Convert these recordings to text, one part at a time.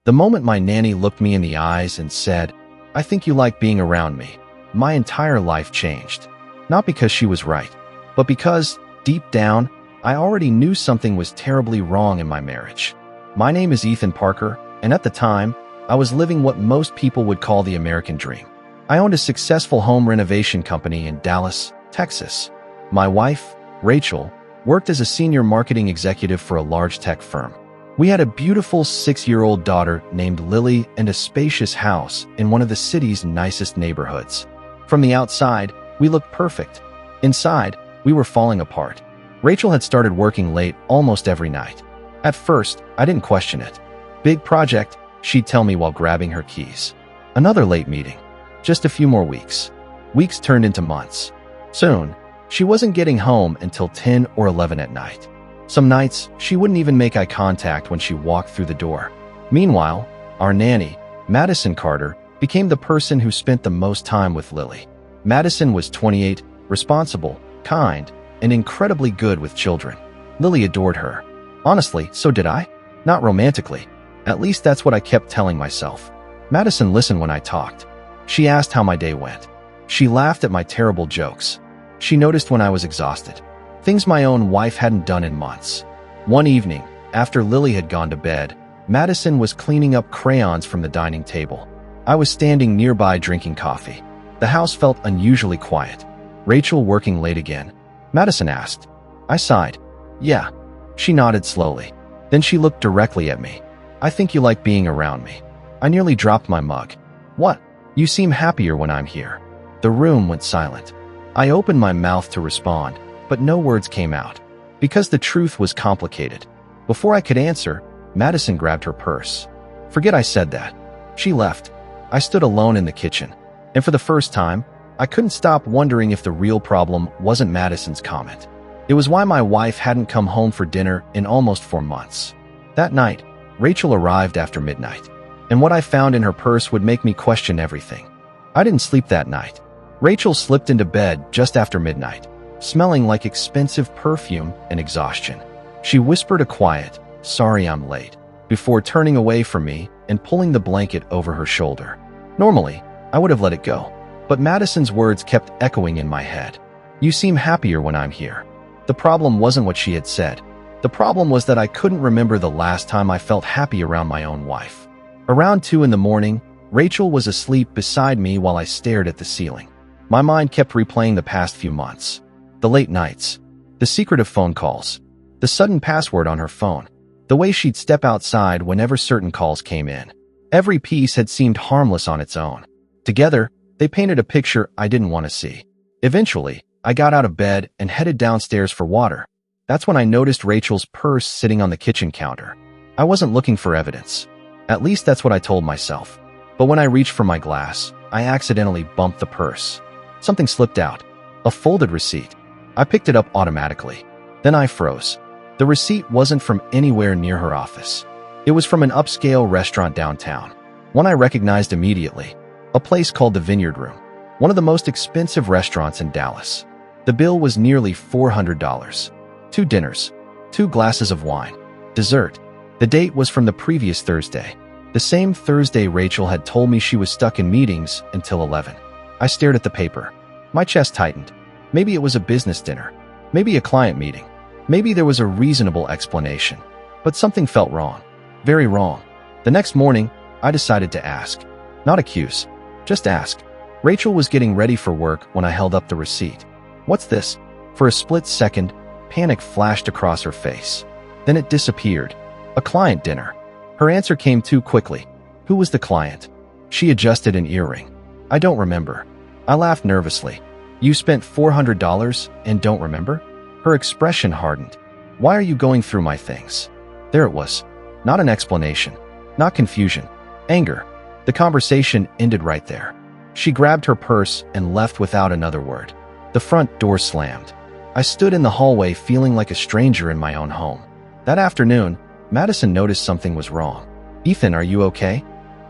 The moment my nanny looked me in the eyes and said, "I think you like being around me," my entire life changed. Not because she was right, but because, deep down, I already knew something was terribly wrong in my marriage. My name is Ethan Parker, and at the time, I was living what most people would call the American dream. I owned a successful home renovation company in Dallas, Texas. My wife, Rachel, worked as a senior marketing executive for a large tech firm. We had a beautiful 6-year-old daughter named Lily and a spacious house in one of the city's nicest neighborhoods. From the outside, we looked perfect. Inside, we were falling apart. Rachel had started working late almost every night. At first, I didn't question it. "Big project," she'd tell me while grabbing her keys. Another late meeting. Just a few more weeks. Weeks turned into months. Soon, she wasn't getting home until 10 or 11 at night. Some nights, she wouldn't even make eye contact when she walked through the door. Meanwhile, our nanny, Madison Carter, became the person who spent the most time with Lily. Madison was 28, responsible, kind, and incredibly good with children. Lily adored her. Honestly, so did I. Not romantically. At least that's what I kept telling myself. Madison listened when I talked. She asked how my day went. She laughed at my terrible jokes. She noticed when I was exhausted. Things my own wife hadn't done in months. One evening, after Lily had gone to bed, Madison was cleaning up crayons from the dining table. I was standing nearby drinking coffee. The house felt unusually quiet. "Rachel working late again?" Madison asked. I sighed. "Yeah." She nodded slowly. Then she looked directly at me. "I think you like being around me." I nearly dropped my mug. "What? You seem happier when I'm here." The room went silent. I opened my mouth to respond, but no words came out. Because the truth was complicated. Before I could answer, Madison grabbed her purse. Forget I said that. She left. I stood alone in the kitchen. And for the first time, I couldn't stop wondering if the real problem wasn't Madison's comment. It was why my wife hadn't come home for dinner in almost 4 months. That night, Rachel arrived after midnight. And what I found in her purse would make me question everything. I didn't sleep that night. Rachel slipped into bed just after midnight, smelling like expensive perfume and exhaustion. She whispered a quiet, "Sorry I'm late," before turning away from me and pulling the blanket over her shoulder. Normally, I would have let it go, but Madison's words kept echoing in my head. "You seem happier when I'm here." The problem wasn't what she had said. The problem was that I couldn't remember the last time I felt happy around my own wife. Around 2 in the morning, Rachel was asleep beside me while I stared at the ceiling. My mind kept replaying the past few months. The late nights, the secretive phone calls, the sudden password on her phone, the way she'd step outside whenever certain calls came in. Every piece had seemed harmless on its own. Together, they painted a picture I didn't want to see. Eventually, I got out of bed and headed downstairs for water. That's when I noticed Rachel's purse sitting on the kitchen counter. I wasn't looking for evidence. At least that's what I told myself. But when I reached for my glass, I accidentally bumped the purse. Something slipped out. A folded receipt. I picked it up automatically. Then I froze. The receipt wasn't from anywhere near her office. It was from an upscale restaurant downtown. One I recognized immediately. A place called the Vineyard Room. One of the most expensive restaurants in Dallas. The bill was nearly $400. 2 dinners. 2 glasses of wine. Dessert. The date was from the previous Thursday. The same Thursday Rachel had told me she was stuck in meetings until 11. I stared at the paper. My chest tightened. Maybe it was a business dinner. Maybe a client meeting. Maybe there was a reasonable explanation. But something felt wrong. Very wrong. The next morning, I decided to ask. Not accuse. Just ask. Rachel was getting ready for work when I held up the receipt. "What's this?" For a split second, panic flashed across her face. Then it disappeared. A client dinner. Her answer came too quickly. Who was the client? She adjusted an earring. I don't remember. I laughed nervously. You spent $400 and don't remember? Her expression hardened. Why are you going through my things? There it was. Not an explanation. Not confusion. Anger. The conversation ended right there. She grabbed her purse and left without another word. The front door slammed. I stood in the hallway feeling like a stranger in my own home. That afternoon, Madison noticed something was wrong. "Ethan, are you okay?"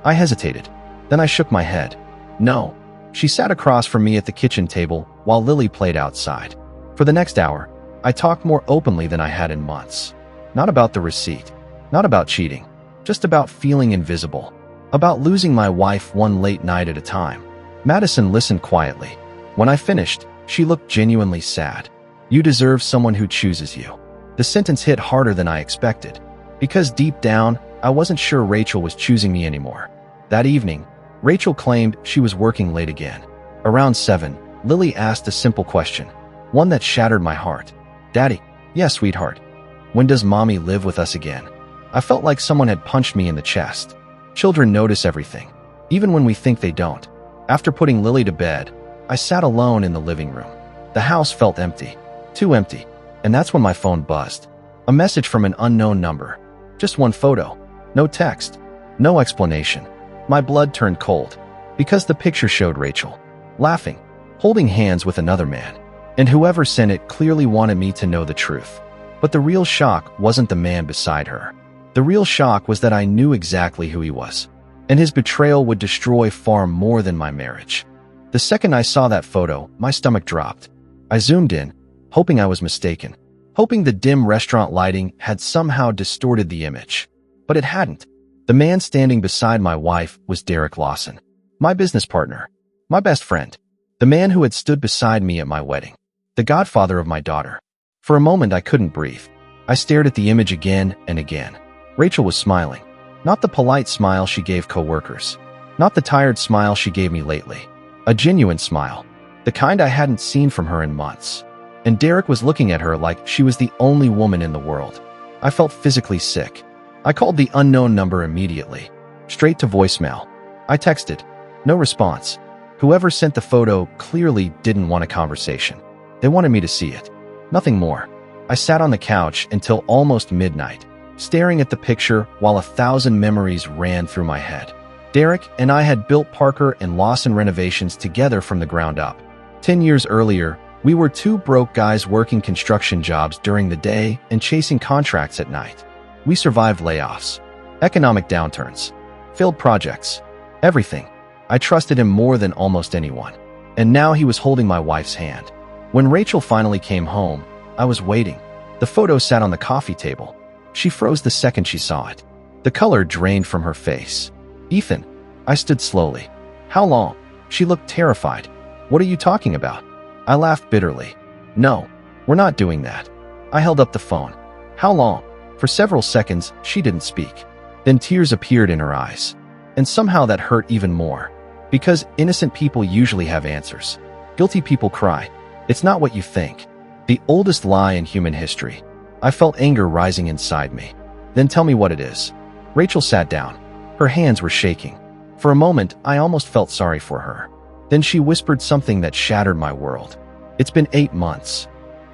I hesitated. Then I shook my head. "No." She sat across from me at the kitchen table while Lily played outside. For the next hour, I talked more openly than I had in months. Not about the receipt. Not about cheating. just about feeling invisible, about losing my wife one late night at a time. Madison listened quietly. When I finished, she looked genuinely sad. You deserve someone who chooses you. The sentence hit harder than I expected, because deep down, I wasn't sure Rachel was choosing me anymore. That evening, Rachel claimed she was working late again. Around 7, Lily asked a simple question, one that shattered my heart. Daddy, yes, sweetheart. When does mommy live with us again? I felt like someone had punched me in the chest. Children notice everything, even when we think they don't. After putting Lily to bed, I sat alone in the living room. The house felt empty, too empty, and that's when my phone buzzed. A message from an unknown number. Just one photo, no text, no explanation. My blood turned cold, because the picture showed Rachel, laughing, holding hands with another man. And whoever sent it clearly wanted me to know the truth. But the real shock wasn't the man beside her. The real shock was that I knew exactly who he was, and his betrayal would destroy far more than my marriage. The second I saw that photo, my stomach dropped. I zoomed in, hoping I was mistaken, hoping the dim restaurant lighting had somehow distorted the image. But it hadn't. The man standing beside my wife was Derek Lawson, my business partner, my best friend, the man who had stood beside me at my wedding, the godfather of my daughter. For a moment, I couldn't breathe. I stared at the image again and again. Rachel was smiling, not the polite smile she gave coworkers, not the tired smile she gave me lately. A genuine smile, the kind I hadn't seen from her in months. And Derek was looking at her like she was the only woman in the world. I felt physically sick. I called the unknown number immediately, straight to voicemail. I texted. No response. Whoever sent the photo clearly didn't want a conversation. They wanted me to see it. Nothing more. I sat on the couch until almost midnight, staring at the picture while 1,000 memories ran through my head. Derek and I had built Parker and Lawson renovations together from the ground up. 10 years earlier, we were two broke guys working construction jobs during the day and chasing contracts at night. We survived layoffs, economic downturns, failed projects, everything. I trusted him more than almost anyone. And now he was holding my wife's hand. When Rachel finally came home, I was waiting. The photo sat on the coffee table. She froze the second she saw it. The color drained from her face. Ethan, I stood slowly. How long? She looked terrified. What are you talking about? I laughed bitterly. No, we're not doing that. I held up the phone. How long? For several seconds, she didn't speak. Then tears appeared in her eyes. And somehow that hurt even more. Because innocent people usually have answers. Guilty people cry. It's not what you think. The oldest lie in human history. I felt anger rising inside me. Then tell me what it is. Rachel sat down. Her hands were shaking. For a moment, I almost felt sorry for her. Then she whispered something that shattered my world. It's been 8 months.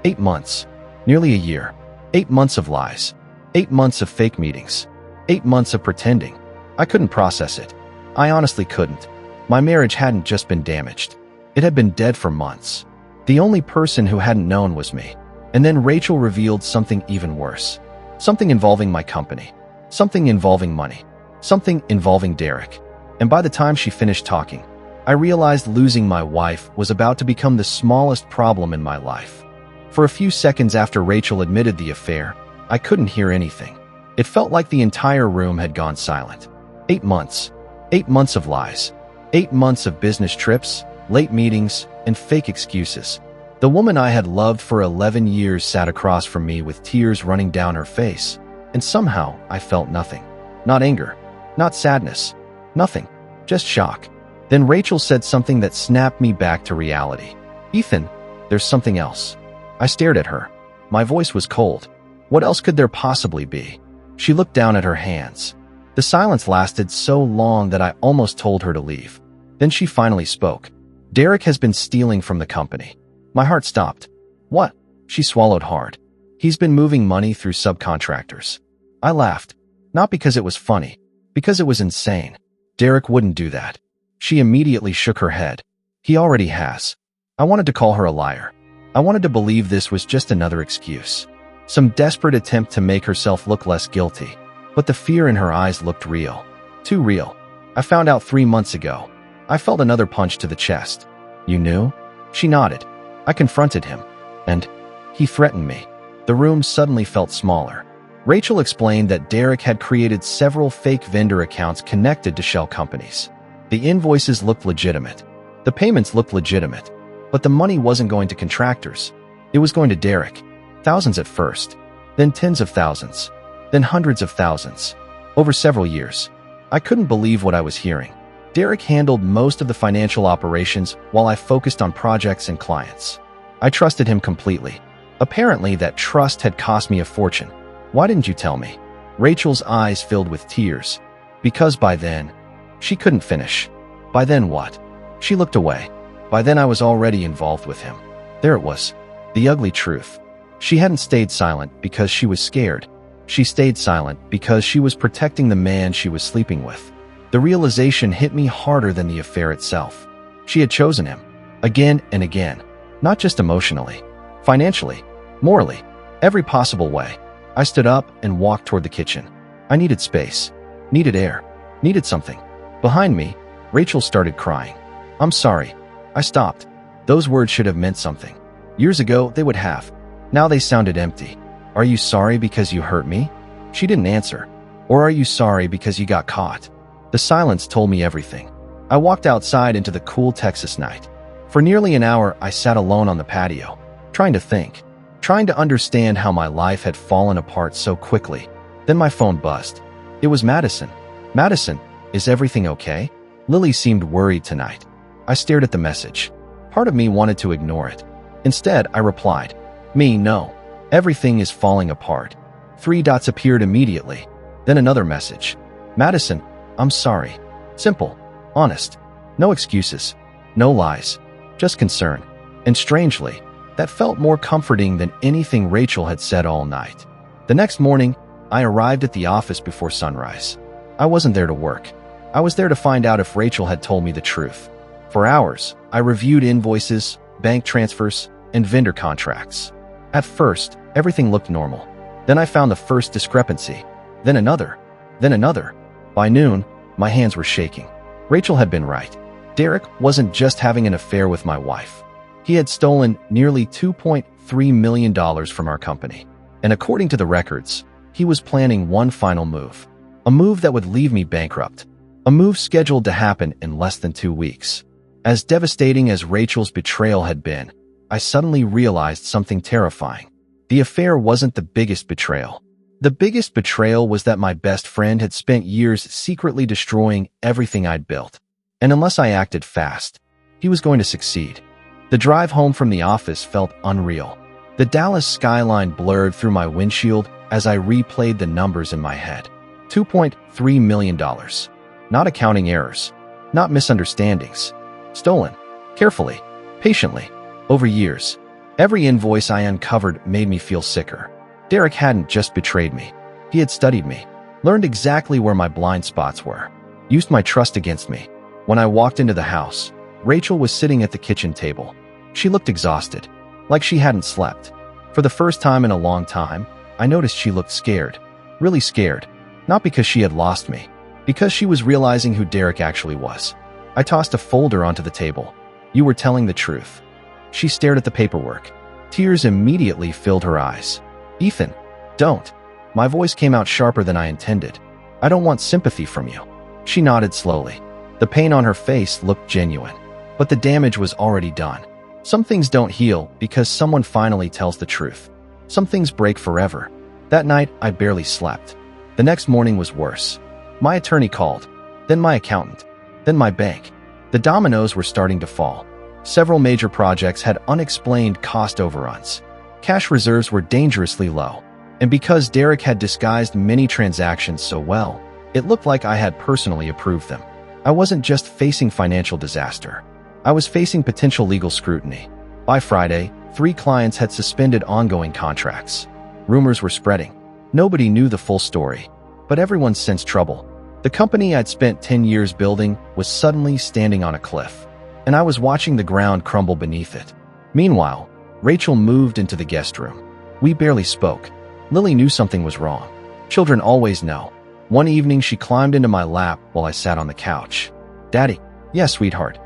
8 months. Nearly a year. 8 months of lies. 8 months of fake meetings. 8 months of pretending. I couldn't process it. I honestly couldn't. My marriage hadn't just been damaged. It had been dead for months. The only person who hadn't known was me. And then Rachel revealed something even worse. Something involving my company. Something involving money. Something involving Derek. And by the time she finished talking, I realized losing my wife was about to become the smallest problem in my life. For a few seconds after Rachel admitted the affair, I couldn't hear anything. It felt like the entire room had gone silent. 8 months. 8 months of lies. 8 months of business trips, late meetings, and fake excuses. The woman I had loved for 11 years sat across from me with tears running down her face, and somehow I felt nothing. Not anger, not sadness, nothing, just shock. Then Rachel said something that snapped me back to reality. Ethan, there's something else. I stared at her. My voice was cold. What else could there possibly be? She looked down at her hands. The silence lasted so long that I almost told her to leave. Then she finally spoke. Derek has been stealing from the company. My heart stopped. What? She swallowed hard. He's been moving money through subcontractors. I laughed. Not because it was funny, because it was insane. Derek wouldn't do that. She immediately shook her head. He already has. I wanted to call her a liar. I wanted to believe this was just another excuse. Some desperate attempt to make herself look less guilty. But the fear in her eyes looked real. Too real. I found out 3 months ago. I felt another punch to the chest. You knew? She nodded. I confronted him. And he threatened me. The room suddenly felt smaller. Rachel explained that Derek had created several fake vendor accounts connected to shell companies. The invoices looked legitimate. The payments looked legitimate. But the money wasn't going to contractors. It was going to Derek. Thousands at first, then tens of thousands, then hundreds of thousands. Over several years. I couldn't believe what I was hearing. Derek handled most of the financial operations while I focused on projects and clients. I trusted him completely. Apparently, that trust had cost me a fortune. Why didn't you tell me? Rachel's eyes filled with tears. Because by then, she couldn't finish. By then what? She looked away. By then I was already involved with him. There it was. The ugly truth. She hadn't stayed silent because she was scared. She stayed silent because she was protecting the man she was sleeping with. The realization hit me harder than the affair itself. She had chosen him. Again and again. Not just emotionally. Financially. Morally. Every possible way. I stood up and walked toward the kitchen. I needed space. Needed air. Needed something. Behind me, Rachel started crying. I'm sorry. I stopped. Those words should have meant something. Years ago, they would have. Now they sounded empty. Are you sorry because you hurt me? She didn't answer. Or are you sorry because you got caught? The silence told me everything. I walked outside into the cool Texas night. For nearly an hour, I sat alone on the patio, trying to think, trying to understand how my life had fallen apart so quickly. Then my phone buzzed. It was Madison. Madison, is everything okay? Lily seemed worried tonight. I stared at the message. Part of me wanted to ignore it. Instead, I replied, no. Everything is falling apart. 3 dots appeared immediately. Then another message. Madison, I'm sorry. Simple. Honest. No excuses. No lies. Just concern. And strangely, that felt more comforting than anything Rachel had said all night. The next morning, I arrived at the office before sunrise. I wasn't there to work. I was there to find out if Rachel had told me the truth. For hours, I reviewed invoices, bank transfers, and vendor contracts. At first, everything looked normal. Then I found the first discrepancy. Then another. Then another. By noon, my hands were shaking. Rachel had been right. Derek wasn't just having an affair with my wife. He had stolen nearly $2.3 million from our company. And according to the records, he was planning one final move. A move that would leave me bankrupt. A move scheduled to happen in less than 2 weeks. As devastating as Rachel's betrayal had been, I suddenly realized something terrifying. The affair wasn't the biggest betrayal. The biggest betrayal was that my best friend had spent years secretly destroying everything I'd built. And unless I acted fast, he was going to succeed. The drive home from the office felt unreal. The Dallas skyline blurred through my windshield as I replayed the numbers in my head. $2.3 million. Not accounting errors. Not misunderstandings. Stolen. Carefully. Patiently. Over years. Every invoice I uncovered made me feel sicker. Derek hadn't just betrayed me. He had studied me. Learned exactly where my blind spots were. Used my trust against me. When I walked into the house, Rachel was sitting at the kitchen table. She looked exhausted. Like she hadn't slept. For the first time in a long time, I noticed she looked scared. Really scared. Not because she had lost me. Because she was realizing who Derek actually was. I tossed a folder onto the table. You were telling the truth. She stared at the paperwork. Tears immediately filled her eyes. Ethan, don't. My voice came out sharper than I intended. I don't want sympathy from you. She nodded slowly. The pain on her face looked genuine. But the damage was already done. Some things don't heal because someone finally tells the truth. Some things break forever. That night, I barely slept. The next morning was worse. My attorney called. Then my accountant. Then my bank. The dominoes were starting to fall. Several major projects had unexplained cost overruns. Cash reserves were dangerously low. And because Derek had disguised many transactions so well, it looked like I had personally approved them. I wasn't just facing financial disaster. I was facing potential legal scrutiny. By Friday, 3 clients had suspended ongoing contracts. Rumors were spreading. Nobody knew the full story, but everyone sensed trouble. The company I'd spent 10 years building was suddenly standing on a cliff, and I was watching the ground crumble beneath it. Meanwhile, Rachel moved into the guest room. We barely spoke. Lily knew something was wrong. Children always know. One evening, she climbed into my lap while I sat on the couch. Daddy. Yes, sweetheart.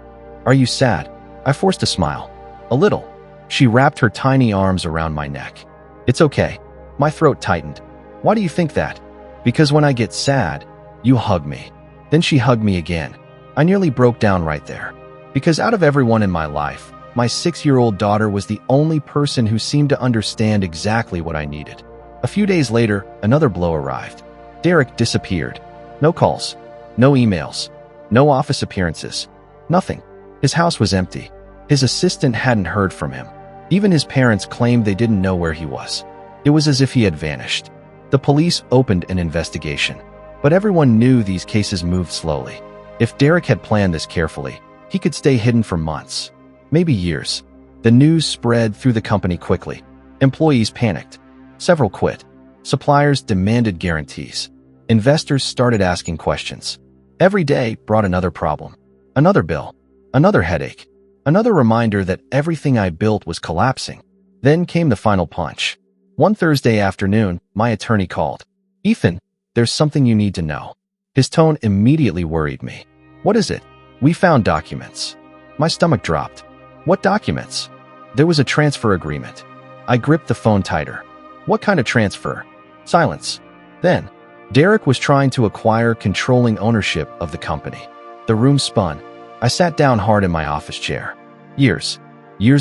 Are you sad? I forced a smile. A little. She wrapped her tiny arms around my neck. It's okay. My throat tightened. Why do you think that? Because when I get sad, you hug me. Then she hugged me again. I nearly broke down right there. Because out of everyone in my life, my 6-year-old daughter was the only person who seemed to understand exactly what I needed. A few days later, another blow arrived. Derek disappeared. No calls, no emails, no office appearances, nothing. His house was empty. His assistant hadn't heard from him. Even his parents claimed they didn't know where he was. It was as if he had vanished. The police opened an investigation, but everyone knew these cases moved slowly. If Derek had planned this carefully, he could stay hidden for months, maybe years. The news spread through the company quickly. Employees panicked. Several quit. Suppliers demanded guarantees. Investors started asking questions. Every day brought another problem, another bill, another headache, another reminder that everything I built was collapsing. Then came the final punch. One Thursday afternoon, my attorney called. "Ethan, there's something you need to know." His tone immediately worried me. "What is it?" "We found documents." My stomach dropped. "What documents?" "There was a transfer agreement." I gripped the phone tighter. "What kind of transfer?" Silence. Then, Derek was trying to acquire controlling ownership of the company. The room spun. I sat down hard in my office chair. Years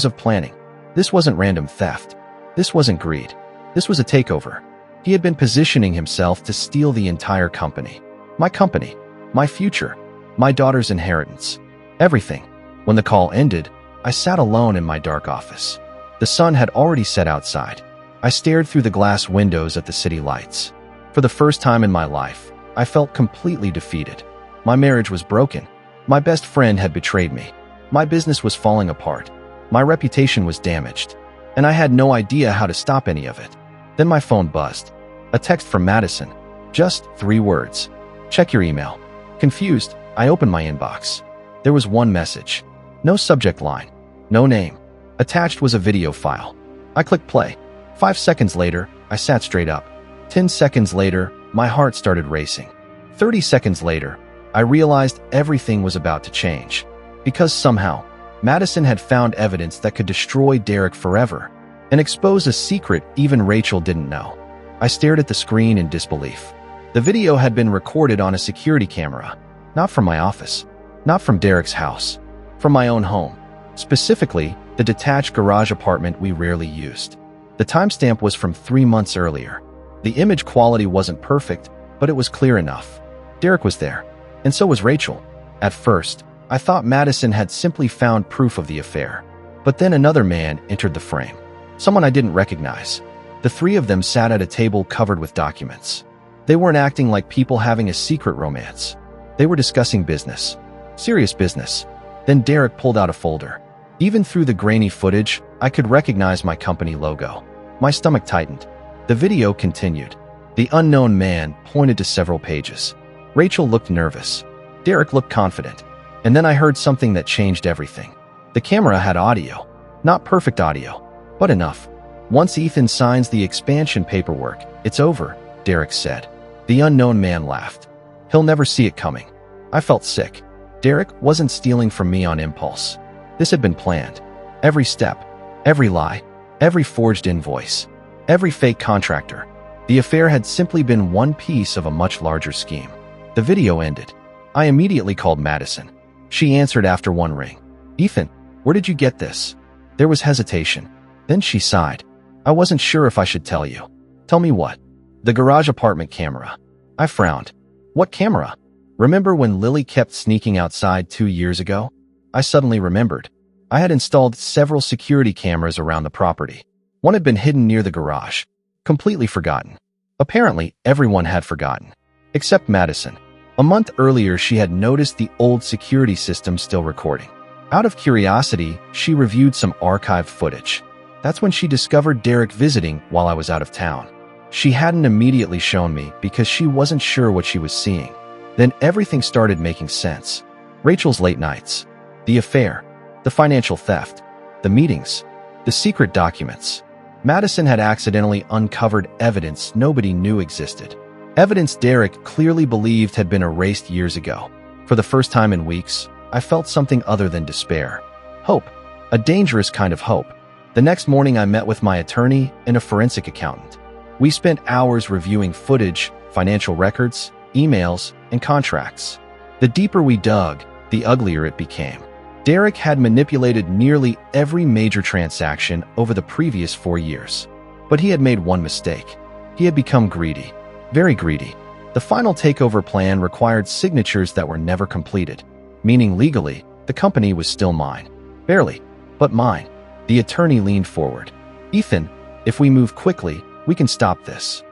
of planning. This wasn't random theft. This wasn't greed. This was a takeover. He had been positioning himself to steal the entire company. My future, my daughter's inheritance, everything. When the call ended, I sat alone in my dark office. The sun had already set outside. I stared through the glass windows at the city lights. For the first time in my life, I felt completely defeated. My marriage was broken. My best friend had betrayed me. My business was falling apart. My reputation was damaged. And I had no idea how to stop any of it. Then my phone buzzed. A text from Madison. Just 3 words. "Check your email." Confused, I opened my inbox. There was one message. No subject line. No name. Attached was a video file. I clicked play. 5 seconds later, I sat straight up. 10 seconds later, my heart started racing. 30 seconds later, I realized everything was about to change. Because somehow, Madison had found evidence that could destroy Derek forever and expose a secret even Rachel didn't know. I stared at the screen in disbelief. The video had been recorded on a security camera, not from my office, not from Derek's house, from my own home, specifically the detached garage apartment we rarely used. The timestamp was from 3 months earlier. The image quality wasn't perfect, but it was clear enough. Derek was there, and so was Rachel. At first, I thought Madison had simply found proof of the affair. But then another man entered the frame. Someone I didn't recognize. The 3 of them sat at a table covered with documents. They weren't acting like people having a secret romance. They were discussing business. Serious business. Then Derek pulled out a folder. Even through the grainy footage, I could recognize my company logo. My stomach tightened. The video continued. The unknown man pointed to several pages. Rachel looked nervous. Derek looked confident. And then I heard something that changed everything. The camera had audio. Not perfect audio, but enough. "Once Ethan signs the expansion paperwork, it's over," Derek said. The unknown man laughed. "He'll never see it coming." I felt sick. Derek wasn't stealing from me on impulse. This had been planned. Every step, every lie, every forged invoice, every fake contractor. The affair had simply been one piece of a much larger scheme. The video ended. I immediately called Madison. She answered after one ring. "Ethan, where did you get this?" There was hesitation. Then she sighed. "I wasn't sure if I should tell you." "Tell me what?" "The garage apartment camera." I frowned. "What camera?" "Remember when Lily kept sneaking outside 2 years ago?" I suddenly remembered. I had installed several security cameras around the property. One had been hidden near the garage. Completely forgotten. Apparently, everyone had forgotten. Except Madison. A month earlier, she had noticed the old security system still recording. Out of curiosity, she reviewed some archived footage. That's when she discovered Derek visiting while I was out of town. She hadn't immediately shown me because she wasn't sure what she was seeing. Then everything started making sense. Rachel's late nights, the affair, the financial theft, the meetings, the secret documents. Madison had accidentally uncovered evidence nobody knew existed. Evidence Derek clearly believed had been erased years ago. For the first time in weeks, I felt something other than despair. Hope. A dangerous kind of hope. The next morning I met with my attorney and a forensic accountant. We spent hours reviewing footage, financial records, emails, and contracts. The deeper we dug, the uglier it became. Derek had manipulated nearly every major transaction over the previous 4 years. But he had made one mistake. He had become greedy. Very greedy. The final takeover plan required signatures that were never completed, meaning legally, the company was still mine. Barely, but mine. The attorney leaned forward. "Ethan, if we move quickly, we can stop this."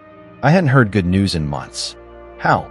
I hadn't heard good news in months. "How?"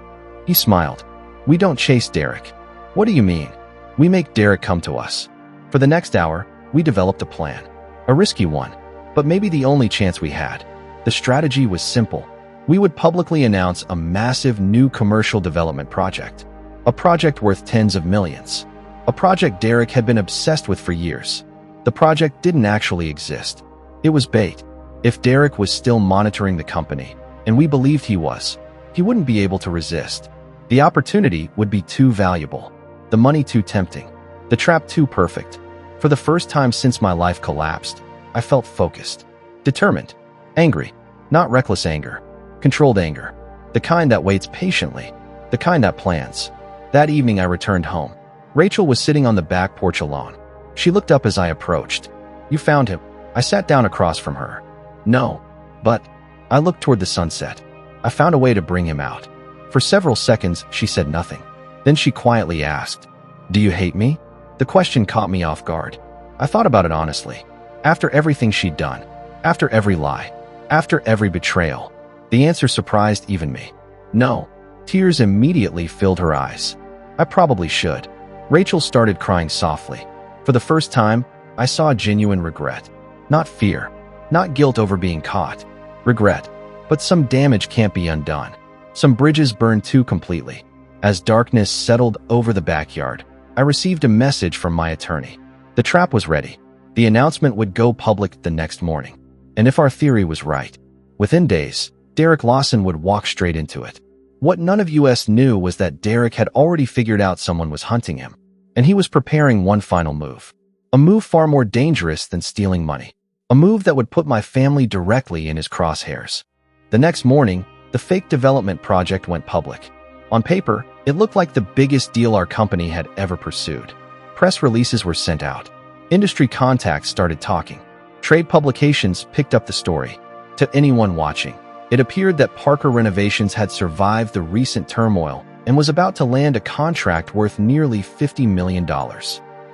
He smiled. "We don't chase Derek." "What do you mean?" "We make Derek come to us." For the next hour, we developed a plan. A risky one, but maybe the only chance we had. The strategy was simple. We would publicly announce a massive new commercial development project. A project worth tens of millions. A project Derek had been obsessed with for years. The project didn't actually exist. It was bait. If Derek was still monitoring the company, and we believed he was, he wouldn't be able to resist. The opportunity would be too valuable. The money too tempting. The trap too perfect. For the first time since my life collapsed, I felt focused. Determined. Angry. Not reckless anger. Controlled anger. The kind that waits patiently. The kind that plans. That evening I returned home. Rachel was sitting on the back porch alone. She looked up as I approached. "You found him." I sat down across from her. "No, but..." I looked toward the sunset. "I found a way to bring him out." For several seconds, she said nothing. Then she quietly asked, "Do you hate me?" The question caught me off guard. I thought about it honestly. After everything she'd done, after every lie, after every betrayal, the answer surprised even me. No. Tears immediately filled her eyes. "I probably should." Rachel started crying softly. For the first time, I saw genuine regret. Not fear. Not guilt over being caught. Regret. But some damage can't be undone. Some bridges burned too completely. As darkness settled over the backyard, I received a message from my attorney. The trap was ready. The announcement would go public the next morning. And if our theory was right, within days, Derek Lawson would walk straight into it. What none of us knew was that Derek had already figured out someone was hunting him, and he was preparing one final move. A move far more dangerous than stealing money. A move that would put my family directly in his crosshairs. The next morning, the fake development project went public. On paper, it looked like the biggest deal our company had ever pursued. Press releases were sent out. Industry contacts started talking. Trade publications picked up the story. To anyone watching, it appeared that Parker Renovations had survived the recent turmoil and was about to land a contract worth nearly $50 million.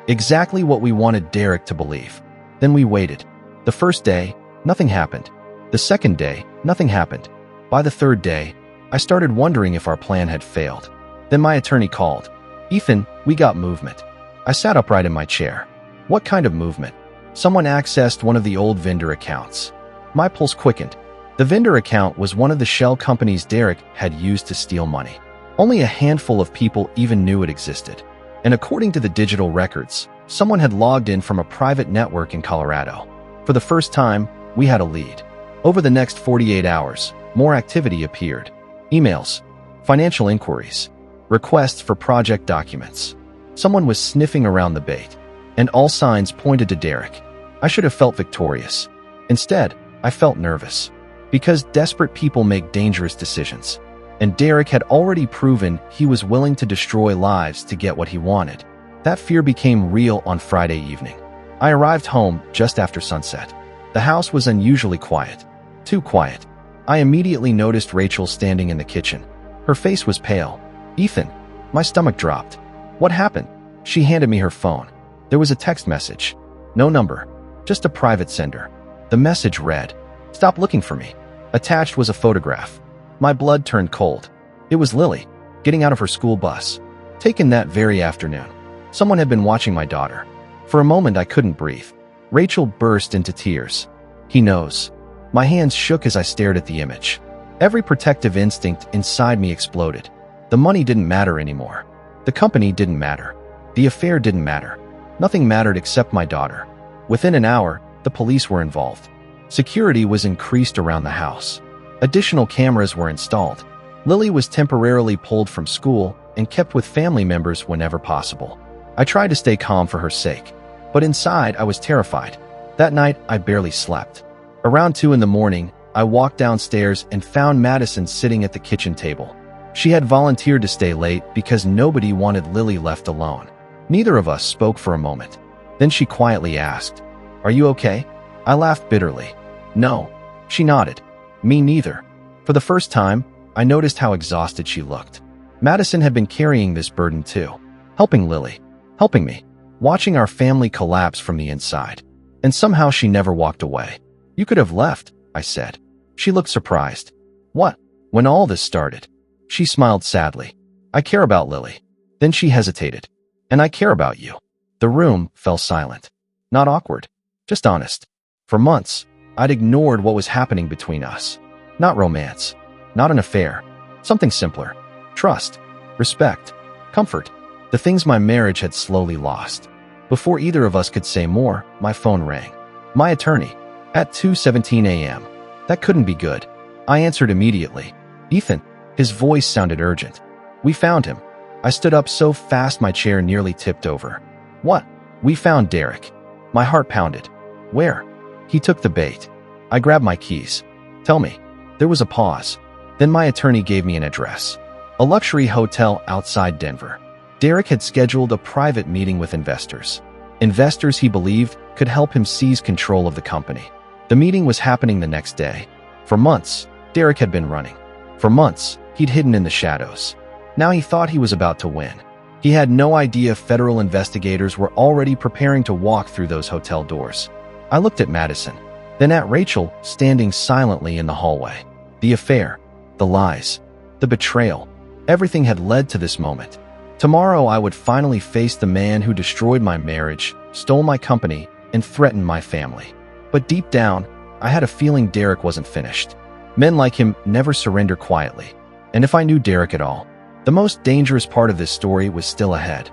Exactly what we wanted Derek to believe. Then we waited. The first day, nothing happened. The second day, nothing happened. By the third day, I started wondering if our plan had failed. Then my attorney called. "Ethan, we got movement." I sat upright in my chair. What kind of movement? Someone accessed one of the old vendor accounts. My pulse quickened. The vendor account was one of the shell companies Derek had used to steal money. Only a handful of people even knew it existed. And according to the digital records, someone had logged in from a private network in Colorado. For the first time, we had a lead. Over the next 48 hours, more activity appeared. Emails, financial inquiries, requests for project documents. Someone was sniffing around the bait, and all signs pointed to Derek. I should have felt victorious. Instead, I felt nervous. Because desperate people make dangerous decisions. And Derek had already proven he was willing to destroy lives to get what he wanted. That fear became real on Friday evening. I arrived home just after sunset. The house was unusually quiet. Too quiet. I immediately noticed Rachel standing in the kitchen. Her face was pale. "Ethan." My stomach dropped. "What happened?" She handed me her phone. There was a text message. No number. Just a private sender. The message read, "Stop looking for me." Attached was a photograph. My blood turned cold. It was Lily, getting out of her school bus. Taken that very afternoon. Someone had been watching my daughter. For a moment I couldn't breathe. Rachel burst into tears. "He knows." My hands shook as I stared at the image. Every protective instinct inside me exploded. The money didn't matter anymore. The company didn't matter. The affair didn't matter. Nothing mattered except my daughter. Within an hour, the police were involved. Security was increased around the house. Additional cameras were installed. Lily was temporarily pulled from school and kept with family members whenever possible. I tried to stay calm for her sake, but inside I was terrified. That night, I barely slept. Around 2 in the morning, I walked downstairs and found Madison sitting at the kitchen table. She had volunteered to stay late because nobody wanted Lily left alone. Neither of us spoke for a moment. Then she quietly asked, "Are you okay?" I laughed bitterly. "No." She nodded. "Me neither." For the first time, I noticed how exhausted she looked. Madison had been carrying this burden too. Helping Lily. Helping me. Watching our family collapse from the inside. And somehow she never walked away. "You could have left," I said. She looked surprised. "What?" "When all this started." She smiled sadly. "I care about Lily." Then she hesitated. "And I care about you." The room fell silent. Not awkward, just honest. For months, I'd ignored what was happening between us. Not romance, not an affair, something simpler. Trust, respect, comfort, the things my marriage had slowly lost. Before either of us could say more, my phone rang. My attorney, at 2:17 a.m. That couldn't be good. I answered immediately. "Ethan." His voice sounded urgent. "We found him." I stood up so fast my chair nearly tipped over. "What?" "We found Derek." My heart pounded. "Where?" He took the bait. I grabbed my keys. "Tell me." There was a pause. Then my attorney gave me an address. A luxury hotel outside Denver. Derek had scheduled a private meeting with investors. Investors he believed could help him seize control of the company. The meeting was happening the next day. For months, Derek had been running. For months, he'd hidden in the shadows. Now he thought he was about to win. He had no idea federal investigators were already preparing to walk through those hotel doors. I looked at Madison, then at Rachel standing silently in the hallway. The affair, the lies, the betrayal, everything had led to this moment. Tomorrow I would finally face the man who destroyed my marriage, stole my company, and threatened my family. But deep down, I had a feeling Derek wasn't finished. Men like him never surrender quietly. And if I knew Derek at all, the most dangerous part of this story was still ahead.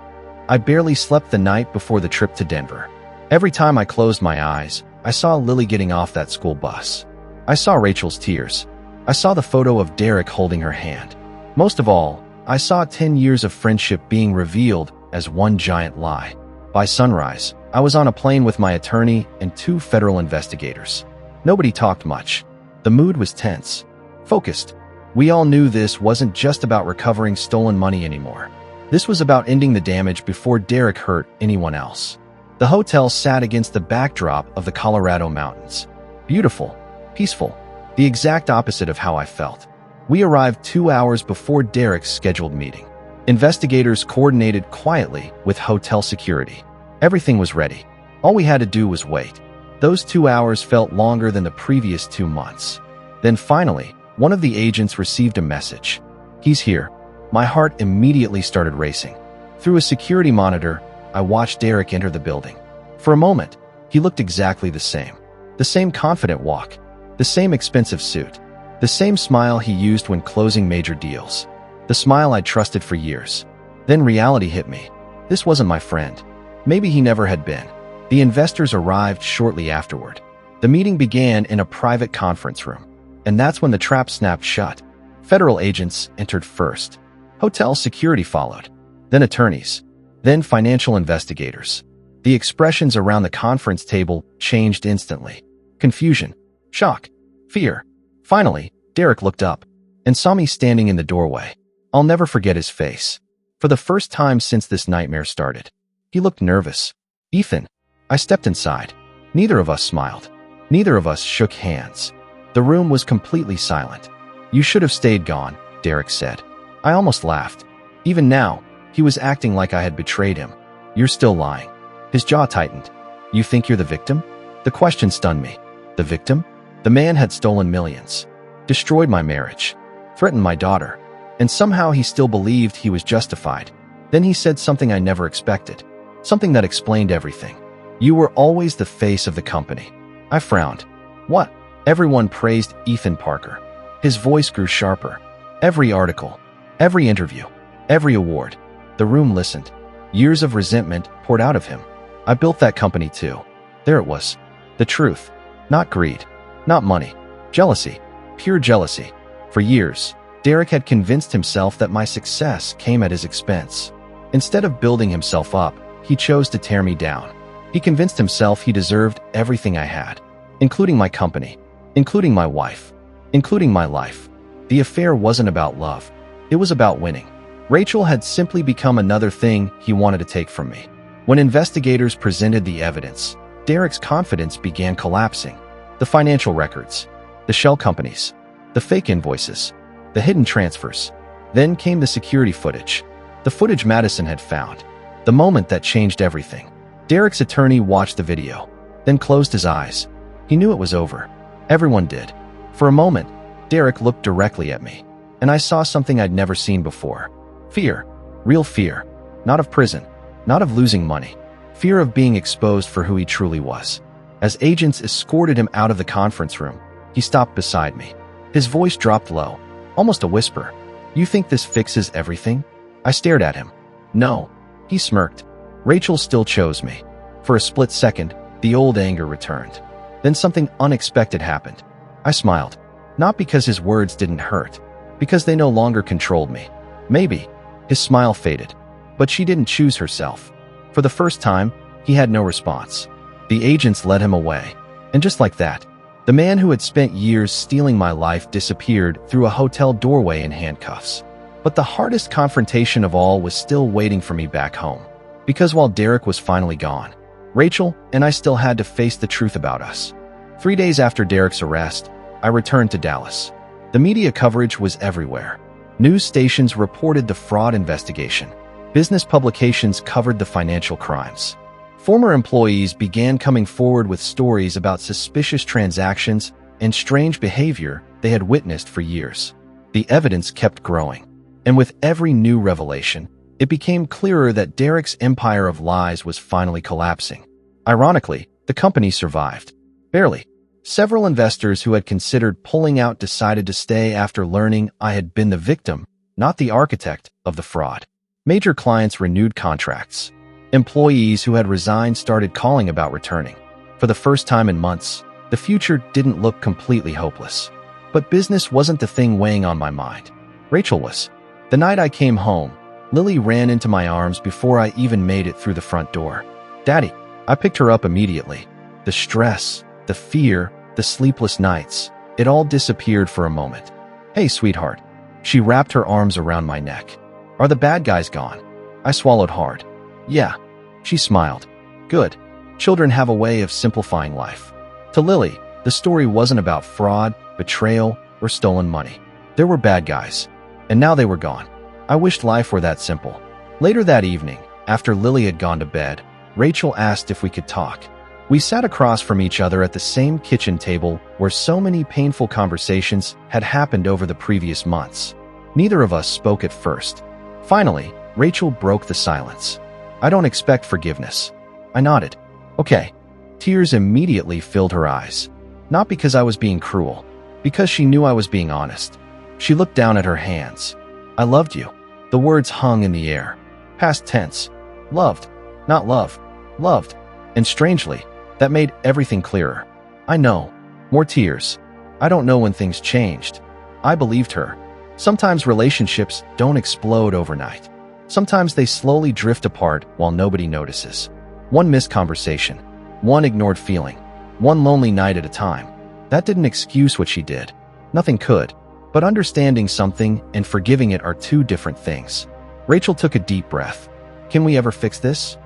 I barely slept the night before the trip to Denver. Every time I closed my eyes, I saw Lily getting off that school bus. I saw Rachel's tears. I saw the photo of Derek holding her hand. Most of all, I saw 10 years of friendship being revealed as one giant lie. By sunrise, I was on a plane with my attorney and 2 federal investigators. Nobody talked much. The mood was tense, focused. We all knew this wasn't just about recovering stolen money anymore. This was about ending the damage before Derek hurt anyone else. The hotel sat against the backdrop of the Colorado mountains. Beautiful, peaceful, the exact opposite of how I felt. We arrived 2 hours before Derek's scheduled meeting. Investigators coordinated quietly with hotel security. Everything was ready. All we had to do was wait. Those 2 hours felt longer than the previous 2 months. Then finally, one of the agents received a message. "He's here." My heart immediately started racing. Through a security monitor, I watched Derek enter the building. For a moment, he looked exactly the same. The same confident walk, the same expensive suit, the same smile he used when closing major deals. The smile I'd trusted for years. Then reality hit me. This wasn't my friend. Maybe he never had been. The investors arrived shortly afterward. The meeting began in a private conference room. And that's when the trap snapped shut. Federal agents entered first. Hotel security followed. Then attorneys. Then financial investigators. The expressions around the conference table changed instantly. Confusion, shock, fear. Finally, Derek looked up and saw me standing in the doorway. I'll never forget his face. For the first time since this nightmare started, he looked nervous. "Ethan." I stepped inside. Neither of us smiled. Neither of us shook hands. The room was completely silent. "You should have stayed gone," Derek said. I almost laughed. Even now, he was acting like I had betrayed him. "You're still lying." His jaw tightened. "You think you're the victim?" The question stunned me. The victim? The man had stolen millions, destroyed my marriage, threatened my daughter, and somehow he still believed he was justified. Then he said something I never expected, something that explained everything. "You were always the face of the company." I frowned. "What?" Everyone praised Ethan Parker. His voice grew sharper. Every article, every interview, every award. The room listened. Years of resentment poured out of him. I built that company too. There it was. The truth. Not greed. Not money. Jealousy. Pure jealousy. For years, Derek had convinced himself that my success came at his expense. Instead of building himself up, he chose to tear me down. He convinced himself he deserved everything I had, including my company, including my wife. including my life. The affair wasn't about love. It was about winning. Rachel had simply become another thing he wanted to take from me. When investigators presented the evidence, Derek's confidence began collapsing. The financial records, the shell companies, the fake invoices, the hidden transfers. Then came the security footage. The footage Madison had found. The moment that changed everything. Derek's attorney watched the video, then closed his eyes. He knew it was over. Everyone did. For a moment, Derek looked directly at me, and I saw something I'd never seen before. Fear. Real fear. Not of prison. Not of losing money. Fear of being exposed for who he truly was. As agents escorted him out of the conference room, he stopped beside me. His voice dropped low, almost a whisper. "You think this fixes everything?" I stared at him. "No." He smirked. "Rachel still chose me." For a split second, the old anger returned. Then something unexpected happened. I smiled. Not because his words didn't hurt, because they no longer controlled me. Maybe. His smile faded. But she didn't choose herself. For the first time, he had no response. The agents led him away. And just like that, the man who had spent years stealing my life disappeared through a hotel doorway in handcuffs. But the hardest confrontation of all was still waiting for me back home. Because while Derek was finally gone, Rachel and I still had to face the truth about us. 3 days after Derek's arrest, I returned to Dallas. The media coverage was everywhere. News stations reported the fraud investigation. Business publications covered the financial crimes. Former employees began coming forward with stories about suspicious transactions and strange behavior they had witnessed for years. The evidence kept growing. And with every new revelation, it became clearer that Derek's empire of lies was finally collapsing. Ironically, the company survived. Barely. Several investors who had considered pulling out decided to stay after learning I had been the victim, not the architect, of the fraud. Major clients renewed contracts. Employees who had resigned started calling about returning. For the first time in months, the future didn't look completely hopeless. But business wasn't the thing weighing on my mind. Rachel was. The night I came home, Lily ran into my arms before I even made it through the front door. "Daddy." I picked her up immediately. The stress, the fear, the sleepless nights, it all disappeared for a moment. "Hey, sweetheart." She wrapped her arms around my neck. "Are the bad guys gone?" I swallowed hard. "Yeah." She smiled. "Good. Children have a way of simplifying life." To Lily, the story wasn't about fraud, betrayal, or stolen money. There were bad guys, and now they were gone. I wished life were that simple. Later that evening, after Lily had gone to bed, Rachel asked if we could talk. We sat across from each other at the same kitchen table where so many painful conversations had happened over the previous months. Neither of us spoke at first. Finally, Rachel broke the silence. "I don't expect forgiveness." I nodded. "Okay." Tears immediately filled her eyes. Not because I was being cruel, because she knew I was being honest. She looked down at her hands. "I loved you." The words hung in the air. Past tense. Loved. Not love. Loved. And strangely, that made everything clearer. I know. More tears. I don't know when things changed. I believed her. Sometimes relationships don't explode overnight. Sometimes they slowly drift apart while nobody notices. One missed conversation. One ignored feeling. One lonely night at a time. That didn't excuse what she did. Nothing could. But understanding something and forgiving it are two different things. Rachel took a deep breath. "Can we ever fix this?"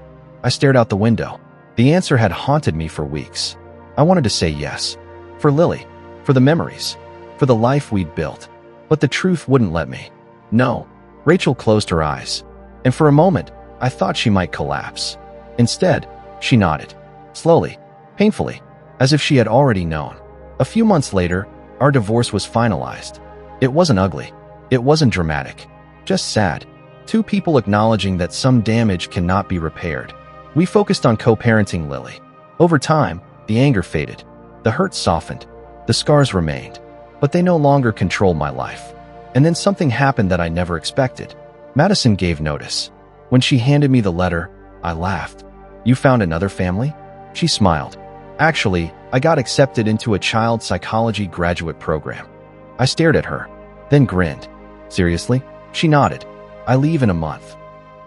I stared out the window. The answer had haunted me for weeks. I wanted to say yes. For Lily. For the memories. For the life we'd built. But the truth wouldn't let me. No. Rachel closed her eyes. And for a moment, I thought she might collapse. Instead, she nodded. Slowly. Painfully. As if she had already known. A few months later, our divorce was finalized. It wasn't ugly. It wasn't dramatic. Just sad. Two people acknowledging that some damage cannot be repaired. We focused on co-parenting Lily. Over time, the anger faded. The hurt softened. The scars remained. But they no longer controlled my life. And then something happened that I never expected. Madison gave notice. When she handed me the letter, I laughed. "You found another family?" She smiled. "Actually, I got accepted into a child psychology graduate program." I stared at her, then grinned. "Seriously?" She nodded. "I leave in a month."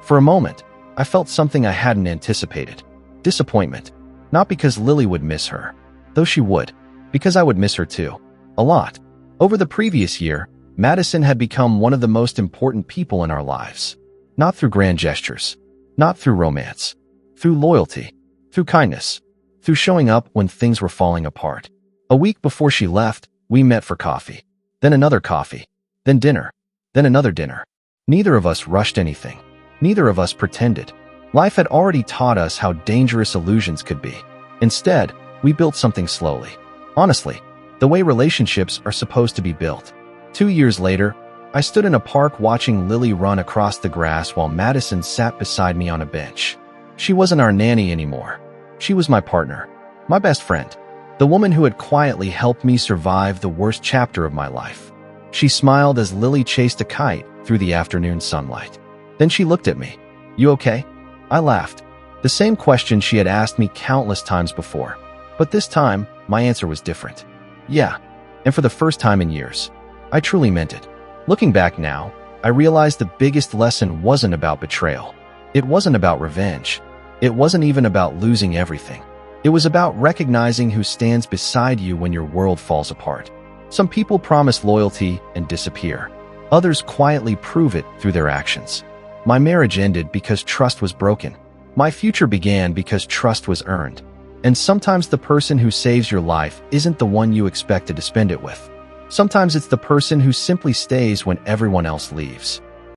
For a moment, I felt something I hadn't anticipated. Disappointment. Not because Lily would miss her, though she would, because I would miss her too. A lot. Over the previous year, Madison had become one of the most important people in our lives. Not through grand gestures, not through romance, through loyalty, through kindness, through showing up when things were falling apart. A week before she left, we met for coffee, then another coffee, then dinner, then another dinner. Neither of us rushed anything. Neither of us pretended. Life had already taught us how dangerous illusions could be. Instead, we built something slowly. Honestly, the way relationships are supposed to be built. 2 years later, I stood in a park watching Lily run across the grass while Madison sat beside me on a bench. She wasn't our nanny anymore. She was my partner, my best friend, the woman who had quietly helped me survive the worst chapter of my life. She smiled as Lily chased a kite through the afternoon sunlight. Then she looked at me. "You okay?" I laughed. The same question she had asked me countless times before. But this time, my answer was different. Yeah, and for the first time in years, I truly meant it. Looking back now, I realized the biggest lesson wasn't about betrayal. It wasn't about revenge. It wasn't even about losing everything. It was about recognizing who stands beside you when your world falls apart. Some people promise loyalty and disappear. Others quietly prove it through their actions. My marriage ended because trust was broken. My future began because trust was earned. And sometimes the person who saves your life isn't the one you expected to spend it with. Sometimes it's the person who simply stays when everyone else leaves.